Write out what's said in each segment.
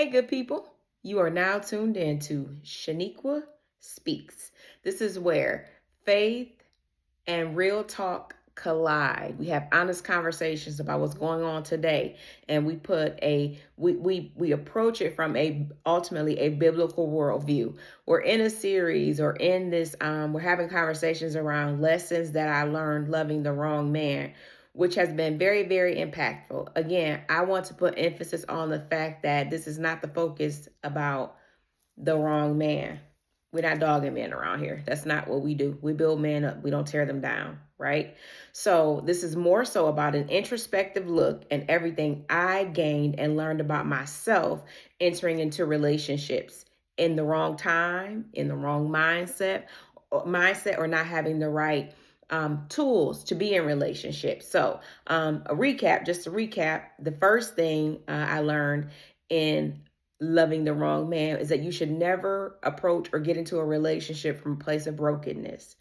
Hey, good people. You are now tuned in to Shaniqua Speaks. This is where faith and real talk collide. We have honest conversations about what's going on today, and we approach it from a ultimately a biblical worldview. We're in a series, or in this we're having conversations around lessons that I learned loving the wrong man, which has been very, very impactful. Again, I want to put emphasis on the fact that this is not the focus about the wrong man. We're not dogging men around here. That's not what we do. We build men up. We don't tear them down, right? So this is more so about an introspective look and everything I gained and learned about myself entering into relationships in the wrong time, in the wrong mindset, or not having the right tools to be in relationships. So just to recap, the first thing I learned in loving the wrong man is that you should never approach or get into a relationship from a place of brokenness.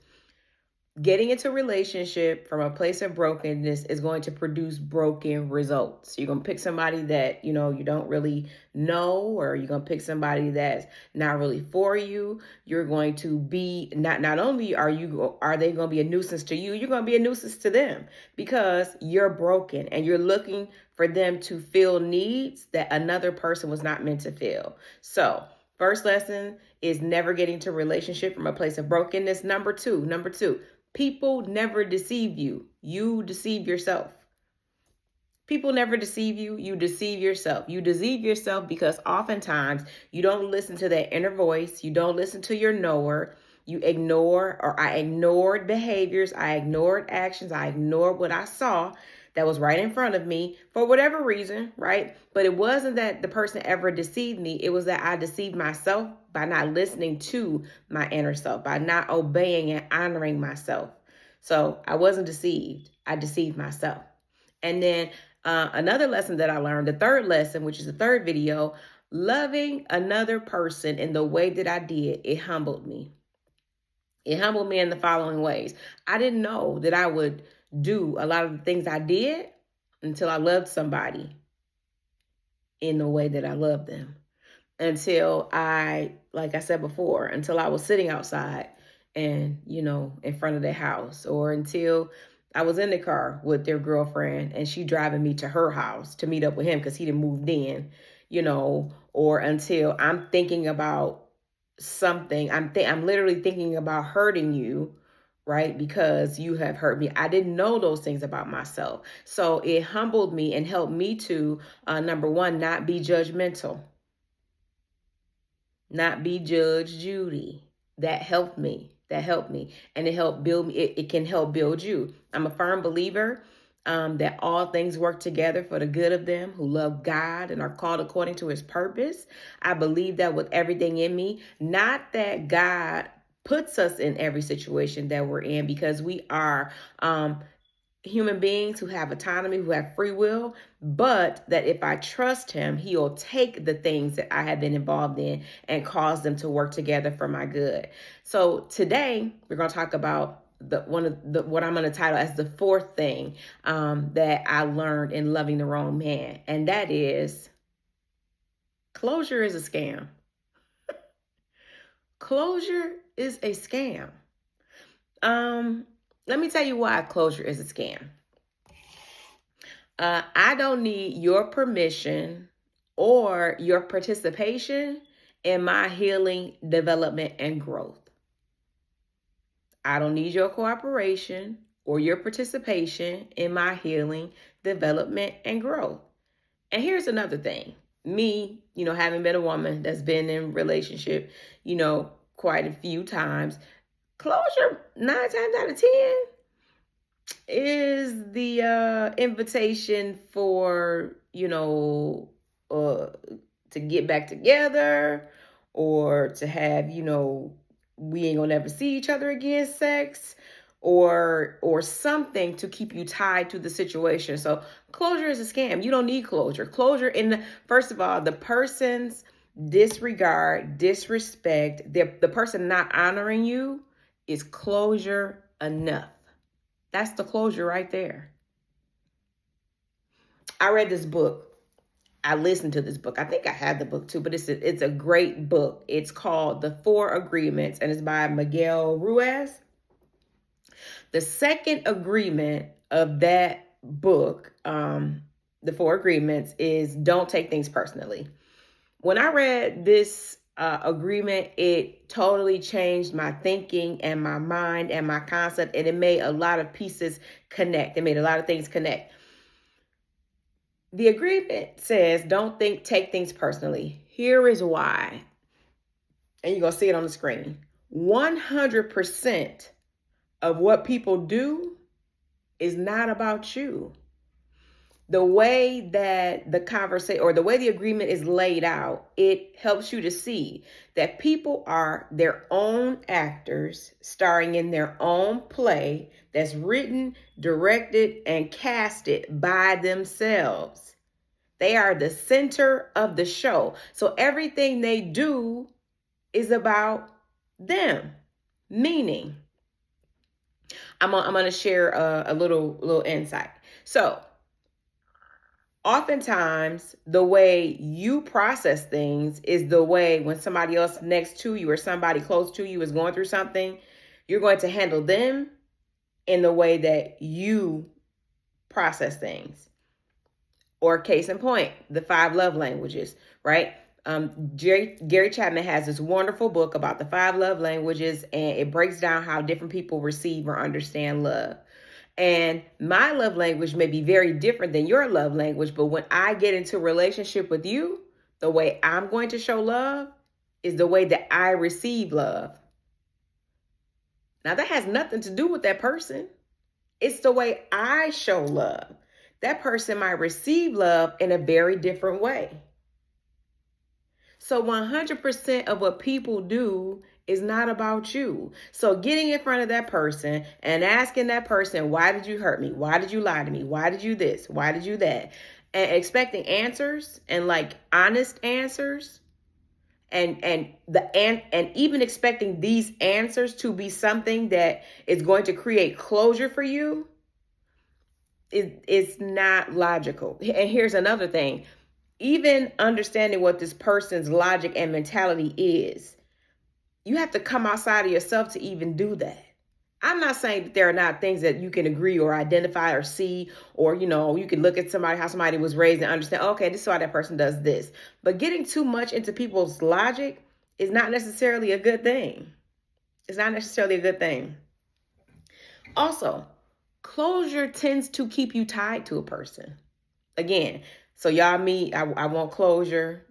Getting into a relationship from a place of brokenness is going to produce broken results. You're going to pick somebody that, you don't really know, or you're going to pick somebody that's not really for you. You're going to be not only are they going to be a nuisance to you, you're going to be a nuisance to them because you're broken and you're looking for them to fill needs that another person was not meant to fill. So, first lesson is never getting to a relationship from a place of brokenness. Number two, people never deceive you. You deceive yourself. People never deceive you. You deceive yourself. You deceive yourself because oftentimes you don't listen to that inner voice. You don't listen to your knower. You ignore, or I ignored behaviors. I ignored actions. I ignored what I saw that was right in front of me for whatever reason, right? But it wasn't that the person ever deceived me. It was that I deceived myself by not listening to my inner self, by not obeying and honoring myself. So I wasn't deceived. I deceived myself. And then another lesson that I learned, the third lesson, which is the third video, loving another person in the way that I did, it humbled me. It humbled me in the following ways. I didn't know that I would do a lot of the things I did until I loved somebody in the way that I loved them. Until like I said before, until I was sitting outside and, in front of their house, or until I was in the car with their girlfriend and she driving me to her house to meet up with him because he didn't moved in, or until I'm thinking about something. I'm literally thinking about hurting you, right? Because you have hurt me. I didn't know those things about myself. So it humbled me and helped me to, number one, not be judgmental, not be Judge Judy. That helped me. And it helped build me. It can help build you. I'm a firm believer that all things work together for the good of them who love God and are called according to his purpose. I believe that with everything in me. Not that God puts us in every situation that we're in, because we are human beings who have autonomy, who have free will, but that if I trust him, he'll take the things that I have been involved in and cause them to work together for my good. So today we're going to talk about what I'm going to title as the fourth thing that I learned in loving the wrong man, and that is closure is a scam. Closure is a scam. Let me tell you why closure is a scam. I don't need your permission or your participation in my healing, development, and growth. I don't need your cooperation or your participation in my healing, development, and growth. And here's another thing. Me, having been a woman that's been in relationship, quite a few times, closure 9 times out of 10 is the invitation for, to get back together, or to have, we ain't gonna ever see each other again sex, or something to keep you tied to the situation. So closure is a scam. You don't need closure. First of all, the person's disregard, disrespect, the person not honoring you is closure enough. That's the closure right there. I read this book. I listened to this book. I think I had the book too, but it's a great book. It's called The Four Agreements, and it's by Miguel Ruiz. The second agreement of that book, The Four Agreements, is don't take things personally. When I read this agreement, it totally changed my thinking and my mind and my concept, and it made a lot of pieces connect. It made a lot of things connect. The agreement says don't take things personally. Here is why. And you're going to see it on the screen. 100% of what people do is not about you. The way that the conversation or the way the agreement is laid out, it helps you to see that people are their own actors starring in their own play that's written, directed, and casted by themselves. They are the center of the show. So everything they do is about them. Meaning, I'm going to share a little insight. So, oftentimes, the way you process things is the way when somebody else next to you or somebody close to you is going through something, you're going to handle them in the way that you process things. Or case in point, the 5 love languages, right? Gary Chapman has this wonderful book about the 5 love languages, and it breaks down how different people receive or understand love. And my love language may be very different than your love language, but when I get into a relationship with you, the way I'm going to show love is the way that I receive love. Now, that has nothing to do with that person. It's the way I show love. That person might receive love in a very different way. So 100% of what people do is not about you. So getting in front of that person and asking that person, why did you hurt me? Why did you lie to me? Why did you this? Why did you that? And expecting answers and like honest answers and even expecting these answers to be something that is going to create closure for you. It's not logical. And here's another thing. Even understanding what this person's logic and mentality is, you have to come outside of yourself to even do that. I'm not saying that there are not things that you can agree or identify or see, or, you can look at somebody, how somebody was raised and understand, okay, this is why that person does this. But getting too much into people's logic is not necessarily a good thing. It's not necessarily a good thing. Also, closure tends to keep you tied to a person. Again, so y'all meet, I want closure,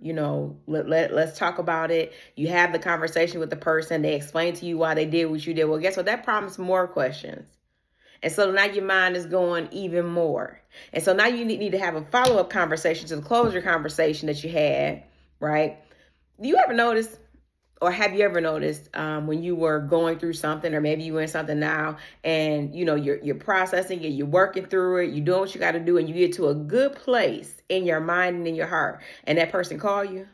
let's talk about it. You have the conversation with the person. They explain to you why they did what you did. Well, guess what? That prompts more questions. And so now your mind is going even more. And so now you need to have a follow-up conversation to the closure conversation that you had, right? Do you ever notice, or have you ever noticed when you were going through something, or maybe you're in something now, and you're processing it, you're working through it, you're doing what you got to do, and you get to a good place in your mind and in your heart, and that person call you,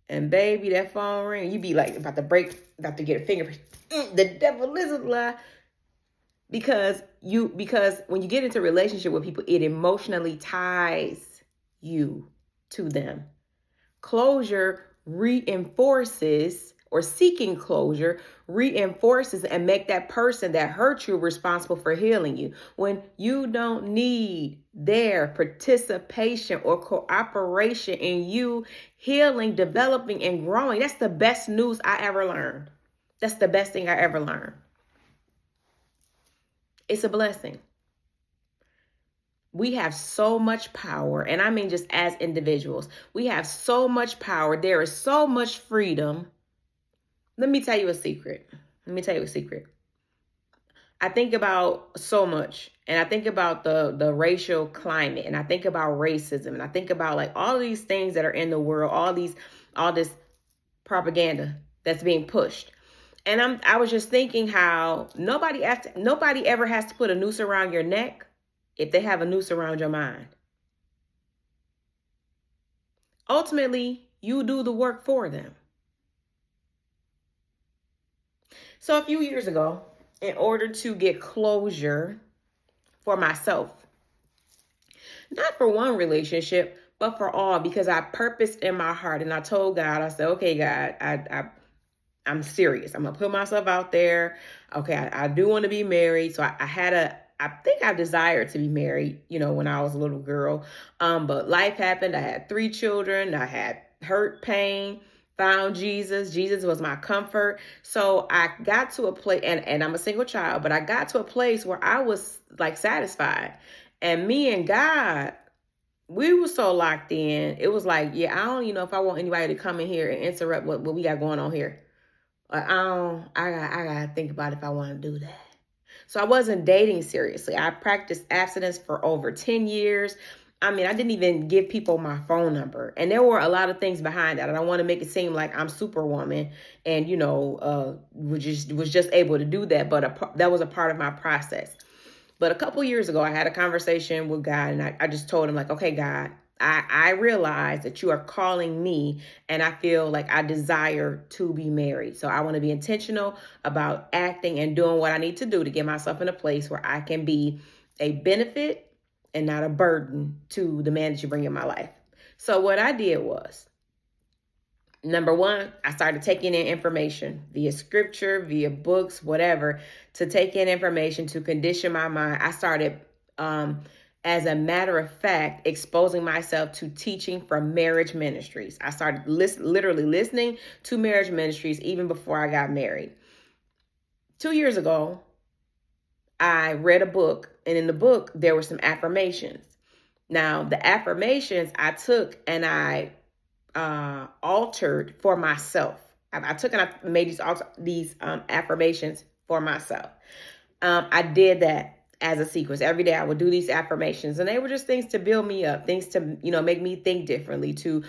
and baby, that phone ring, you be like about to get a finger. The devil is a lie. Because when you get into a relationship with people, it emotionally ties you to them. Closure reinforces, or seeking closure reinforces and make that person that hurt you responsible for healing you, when you don't need their participation or cooperation in you healing, developing, and growing. That's the best news I ever learned. That's the best thing I ever learned. It's a blessing. We have so much power, and I mean just as individuals, we have so much power. There is so much freedom. Let me tell you a secret. I think about so much, and I think about the racial climate, and I think about racism, and I think about like all these things that are in the world, all this propaganda that's being pushed. And I was just thinking how nobody ever has to put a noose around your neck if they have a noose around your mind. Ultimately, you do the work for them. So a few years ago, in order to get closure for myself, not for one relationship, but for all, because I purposed in my heart and I told God, I said, okay, God, I'm serious. I'm gonna put myself out there. Okay, I do want to be married. So I think I desired to be married, when I was a little girl. But life happened. I had 3 children. I had hurt, pain, found Jesus. Jesus was my comfort. So I got to a place, and I'm a single child, but I got to a place where I was like satisfied. And me and God, we were so locked in. It was like, yeah, I don't even know if I want anybody to come in here and interrupt what we got going on here. Like, I gotta think about if I want to do that. So I wasn't dating seriously. I practiced abstinence for over 10 years. I mean, I didn't even give people my phone number. And there were a lot of things behind that. I don't want to make it seem like I'm superwoman and, was just able to do that. But that was a part of my process. But a couple years ago, I had a conversation with God, and I just told him, like, okay, God, I realize that you are calling me, and I feel like I desire to be married. So I want to be intentional about acting and doing what I need to do to get myself in a place where I can be a benefit and not a burden to the man that you bring in my life. So what I did was, number one, I started taking in information via scripture, via books, whatever, to take in information to condition my mind. I started, as a matter of fact, exposing myself to teaching from marriage ministries. I started literally listening to marriage ministries even before I got married. 2 years ago, I read a book, and in the book, there were some affirmations. Now, the affirmations I took and I altered for myself. I took and I made these affirmations for myself. I did that as a sequence. Every day I would do these affirmations, and they were just things to build me up, things to make me think differently, to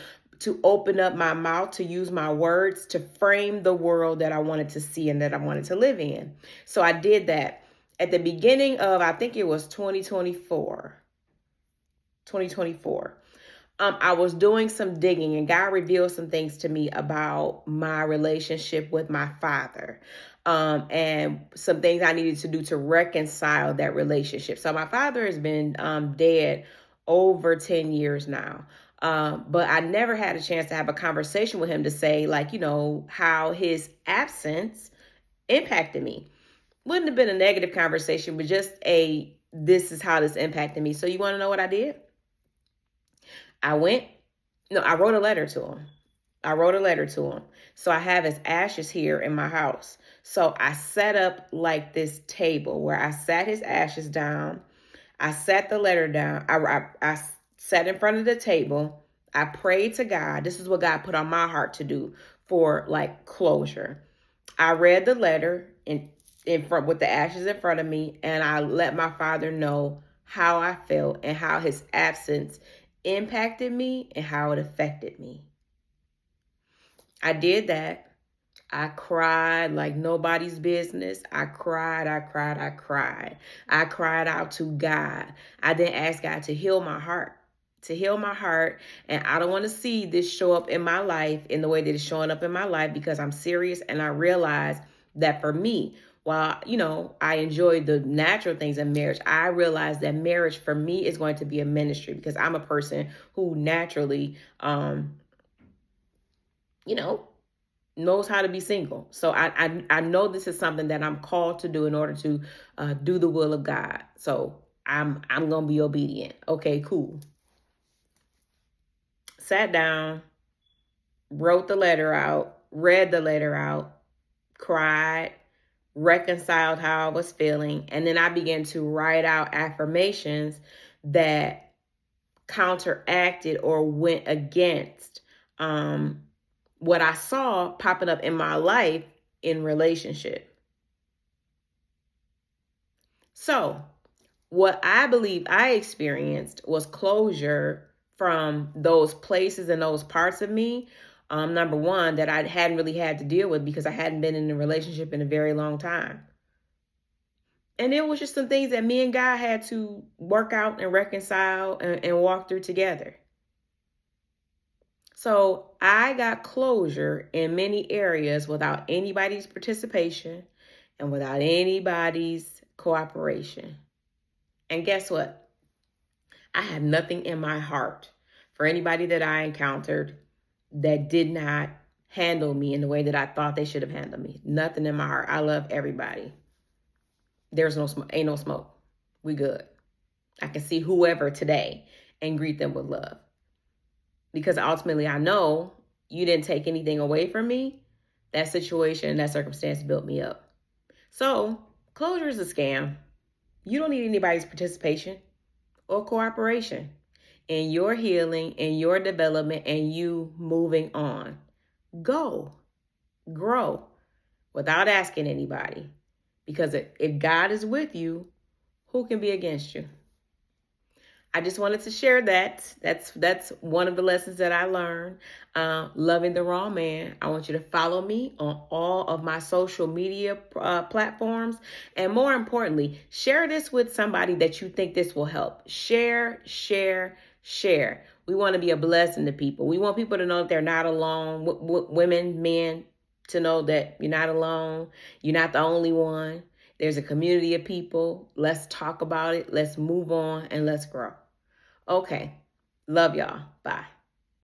open up my mouth, to use my words, to frame the world that I wanted to see and that I wanted to live in. So I did that at the beginning of, I think it was 2024. I was doing some digging, and God revealed some things to me about my relationship with my father, and some things I needed to do to reconcile that relationship. So my father has been dead over 10 years now. But I never had a chance to have a conversation with him to say, like, how his absence impacted me. Wouldn't have been a negative conversation, but just this is how this impacted me. So you want to know what I did? I wrote a letter to him. So I have his ashes here in my house. So I set up like this table where I sat his ashes down. I sat the letter down. I sat in front of the table. I prayed to God. This is what God put on my heart to do for like closure. I read the letter in front with the ashes in front of me, and I let my father know how I felt and how his absence impacted me and how it affected me. I did that. I cried like nobody's business. I cried. I cried out to God. I then asked God to heal my heart. And I don't want to see this show up in my life in the way that it's showing up in my life, because I'm serious, and I realize that for me, while, I enjoy the natural things in marriage, I realize that marriage for me is going to be a ministry, because I'm a person who naturally, knows how to be single. So I know this is something that I'm called to do in order to do the will of God. So I'm going to be obedient. Okay, cool. Sat down, wrote the letter out, read the letter out, cried, reconciled how I was feeling, and then I began to write out affirmations that counteracted or went against what I saw popping up in my life in relationship. So what I believe I experienced was closure from those places and those parts of me. Number one, that I hadn't really had to deal with because I hadn't been in a relationship in a very long time. And it was just some things that me and God had to work out and reconcile and walk through together. So I got closure in many areas without anybody's participation and without anybody's cooperation. And guess what? I have nothing in my heart for anybody that I encountered that did not handle me in the way that I thought they should have handled me. Nothing in my heart. I love everybody. There's no smoke, ain't no smoke. We good. I can see whoever today and greet them with love. Because ultimately I know you didn't take anything away from me. That situation, that circumstance built me up. So closure is a scam. You don't need anybody's participation or cooperation in your healing, in your development, and you moving on. Go, grow without asking anybody. Because if God is with you, who can be against you? I just wanted to share that. That's one of the lessons that I learned. Loving the Raw Man. I want you to follow me on all of my social media platforms. And more importantly, share this with somebody that you think this will help. Share, share, share. We want to be a blessing to people. We want people to know that they're not alone. Women, men, to know that you're not alone. You're not the only one. There's a community of people. Let's talk about it. Let's move on and let's grow. Okay. Love y'all. Bye.